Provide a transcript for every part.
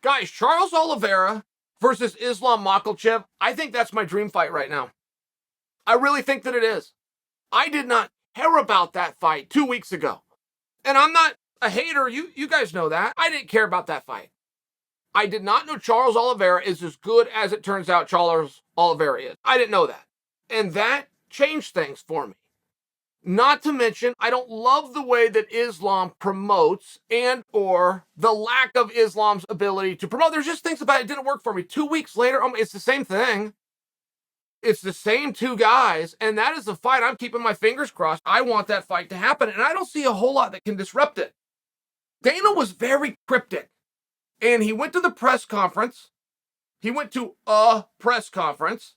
Guys, Charles Oliveira versus Islam Makhachev, I think that's my dream fight right now. I really think that it is. I did not care about that fight 2 weeks ago. And I'm not a hater. You guys know that. I didn't care about that fight. I did not know Charles Oliveira is as good as it turns out Charles Oliveira is. I didn't know that. And that changed things for me. Not to mention, I don't love the way that Islam promotes and or the lack of Islam's ability to promote. There's just things about it that didn't work for me. 2 weeks later, it's the same thing. It's the same two guys, and that is the fight I'm keeping my fingers crossed. I want that fight to happen, and I don't see a whole lot that can disrupt it. Dana was very cryptic, and he went to the press conference. He went to a press conference.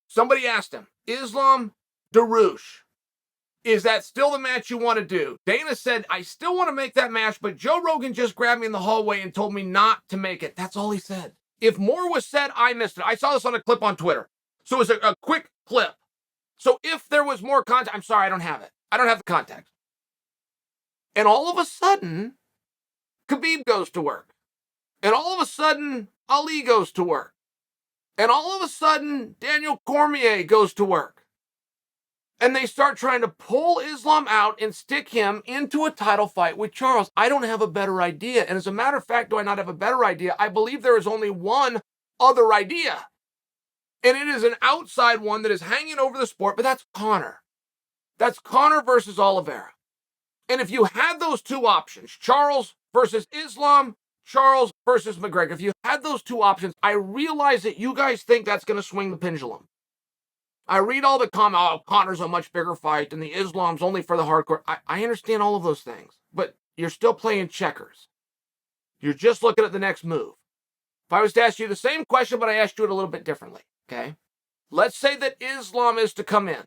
Somebody asked him, Islam Darush, is that still the match you want to do? Dana said, I still want to make that match, but Joe Rogan just grabbed me in the hallway and told me not to make it. That's all he said. If more was said, I missed it. I saw this on a clip on Twitter. So it was a quick clip. So if there was more context, I'm sorry, I don't have it. I don't have the context. And all of a sudden, Khabib goes to work. And all of a sudden, Ali goes to work. And all of a sudden, Daniel Cormier goes to work. And they start trying to pull Islam out and stick him into a title fight with Charles. I don't have a better idea. And as a matter of fact, do I not have a better idea? I believe there is only one other idea. And it is an outside one that is hanging over the sport, but that's Conor. That's Conor versus Oliveira. And if you had those two options, Charles versus Islam, Charles versus McGregor, if you had those two options, I realize that you guys think that's going to swing the pendulum. I read all the comments, oh, Conor's a much bigger fight and the Islam's only for the hardcore. I understand all of those things, but you're still playing checkers. You're just looking at the next move. If I was to ask you the same question, but I asked you it a little bit differently, okay? Let's say that Islam is to come in.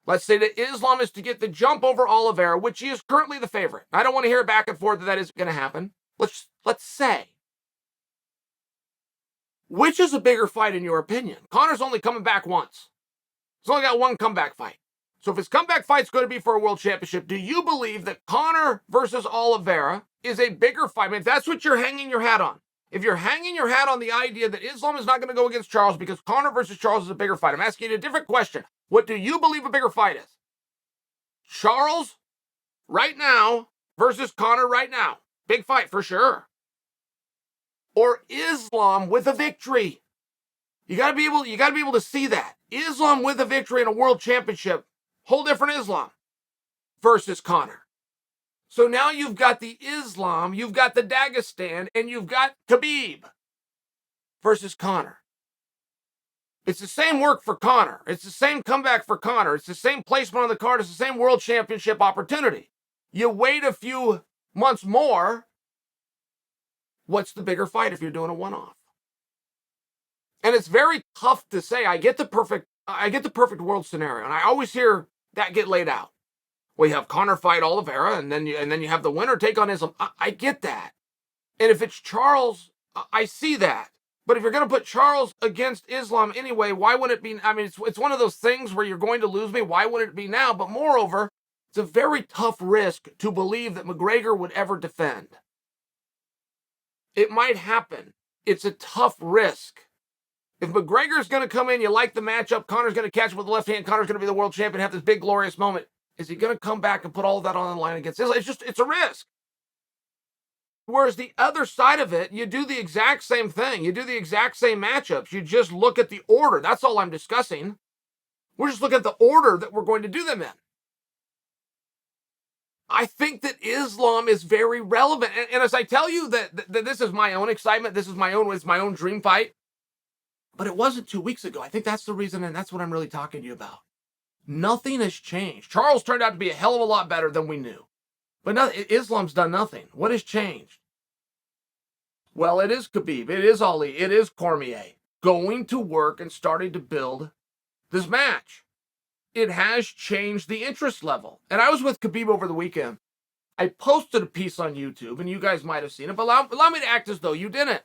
Let's say that Islam is to get the jump over Oliveira, which he is currently the favorite. I don't want to hear back and forth that isn't going to happen. Let's say. Which is a bigger fight in your opinion? Conor's only coming back once. He's only got one comeback fight. So if his comeback fight's going to be for a world championship, do you believe that Conor versus Oliveira is a bigger fight? I mean, if that's what you're hanging your hat on. If you're hanging your hat on the idea that Islam is not going to go against Charles because Conor versus Charles is a bigger fight, I'm asking you a different question. What do you believe a bigger fight is? Charles right now versus Conor right now. Big fight for sure. Or Islam with a victory. You gotta be able to see that. Islam with a victory in a world championship. Whole different Islam versus Conor. So now you've got the Islam, you've got the Dagestan, and you've got Khabib versus Conor. It's the same work for Conor. It's the same comeback for Conor. It's the same placement on the card. It's the same world championship opportunity. You wait a few months more. What's the bigger fight if you're doing a one-off? And it's very tough to say. I get the perfect world scenario, and I always hear that get laid out. We have Conor fight Oliveira, and then you have the winner take on Islam. I get that. And if it's Charles, I see that. But if you're going to put Charles against Islam anyway, why wouldn't it be? I mean, it's one of those things where you're going to lose me. Why wouldn't it be now? But moreover, it's a very tough risk to believe that McGregor would ever defend. It might happen. It's a tough risk. If McGregor's going to come in, you like the matchup, Conor's going to catch him with the left hand, Conor's going to be the world champion, have this big glorious moment. Is he going to come back and put all of that on the line against Islam? It's a risk. Whereas the other side of it, you do the exact same thing. You do the exact same matchups. You just look at the order. That's all I'm discussing. We're just looking at the order that we're going to do them in. I think that Islam is very relevant. And as I tell you that this is my own excitement, it's my own dream fight. But it wasn't 2 weeks ago. I think that's the reason, and that's what I'm really talking to you about. Nothing has changed. Charles turned out to be a hell of a lot better than we knew. But Islam's done nothing. What has changed? Well, it is Khabib, it is Ali, it is Cormier going to work and starting to build this match. It has changed the interest level. And I was with Khabib over the weekend. I posted a piece on YouTube, and you guys might have seen it, but allow me to act as though you didn't.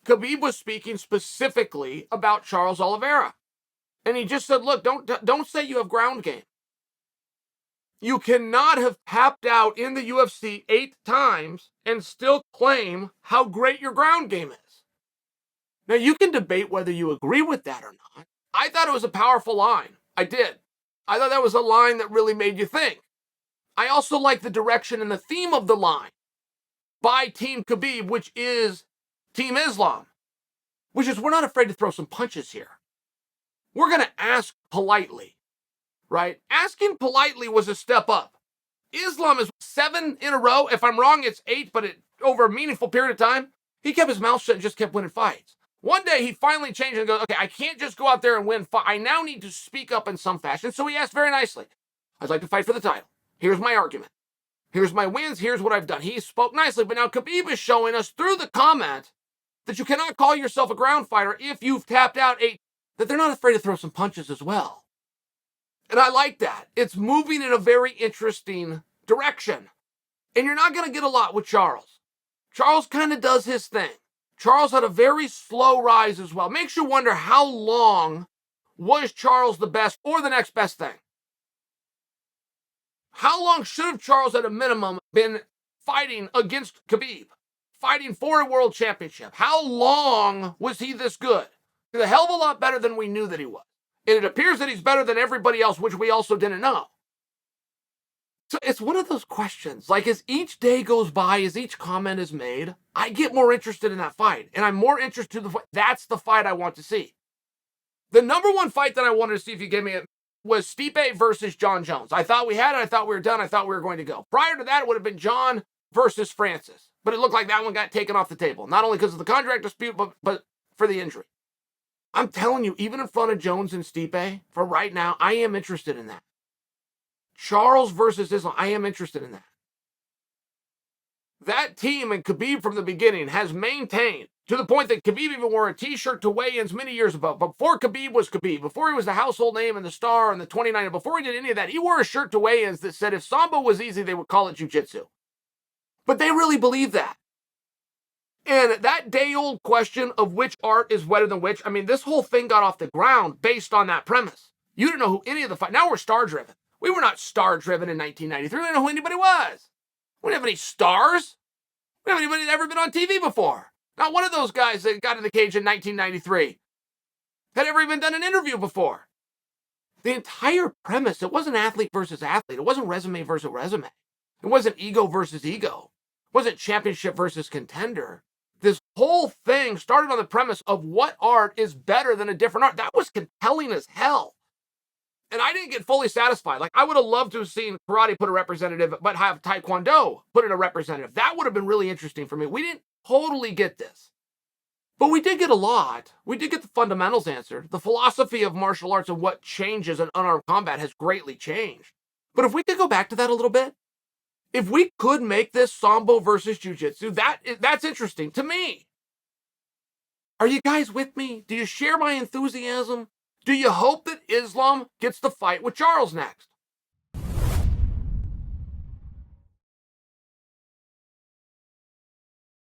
Khabib was speaking specifically about Charles Oliveira. And he just said, look, don't say you have ground game. You cannot have tapped out in the UFC 8 times and still claim how great your ground game is. Now, you can debate whether you agree with that or not. I thought it was a powerful line. I did. I thought that was a line that really made you think. I also like the direction and the theme of the line by Team Khabib, which is Team Islam, which is we're not afraid to throw some punches here. We're going to ask politely, right? Asking politely was a step up. Islam is 7 in a row. If I'm wrong, it's 8, but over a meaningful period of time, he kept his mouth shut and just kept winning fights. One day, he finally changed and goes, okay, I can't just go out there and win fight. I now need to speak up in some fashion. So he asked very nicely, I'd like to fight for the title. Here's my argument. Here's my wins. Here's what I've done. He spoke nicely, but now Khabib is showing us through the comment that you cannot call yourself a ground fighter if you've tapped out 8, that they're not afraid to throw some punches as well. And I like that. It's moving in a very interesting direction. And you're not going to get a lot with Charles. Charles kind of does his thing. Charles had a very slow rise as well. Makes you wonder how long was Charles the best or the next best thing? How long should have Charles at a minimum been fighting against Khabib? Fighting for a world championship? How long was he this good? He's a hell of a lot better than we knew that he was. And it appears that he's better than everybody else, which we also didn't know. So it's one of those questions. Like, as each day goes by, as each comment is made, I get more interested in that fight. And I'm more interested in the fight. That's the fight I want to see. The number one fight that I wanted to see, if you gave me it, was Stipe versus Jon Jones. I thought we had it. I thought we were done. I thought we were going to go. Prior to that, it would have been Jon versus Francis. But it looked like that one got taken off the table. Not only because of the contract dispute, but for the injury. I'm telling you, even in front of Jones and Stipe, for right now, I am interested in that. Charles versus Islam, I am interested in that. That team and Khabib from the beginning has maintained, to the point that Khabib even wore a t-shirt to weigh-ins many years ago. Before Khabib was Khabib, before he was the household name and the star and the 29, before he did any of that, he wore a shirt to weigh-ins that said if Sambo was easy, they would call it jiu-jitsu. But they really believe that. And that day-old question of which art is better than which, I mean, this whole thing got off the ground based on that premise. You didn't know who any of the fight. Now we're star-driven. We were not star-driven in 1993. We didn't know who anybody was. We didn't have any stars. We didn't have anybody that ever been on TV before. Not one of those guys that got in the cage in 1993 had ever even done an interview before. The entire premise, it wasn't athlete versus athlete. It wasn't resume versus resume. It wasn't ego versus ego. It wasn't championship versus contender. This whole thing started on the premise of what art is better than a different art. That was compelling as hell. And I didn't get fully satisfied. Like, I would have loved to have seen karate put a representative, but have taekwondo put in a representative. That would have been really interesting for me. We didn't totally get this. But we did get a lot. We did get the fundamentals answered. The philosophy of martial arts and what changes in unarmed combat has greatly changed. But if we could go back to that a little bit, if we could make this Sambo versus Jiu-Jitsu, that's interesting to me. Are you guys with me? Do you share my enthusiasm? Do you hope that Islam gets the fight with Charles next?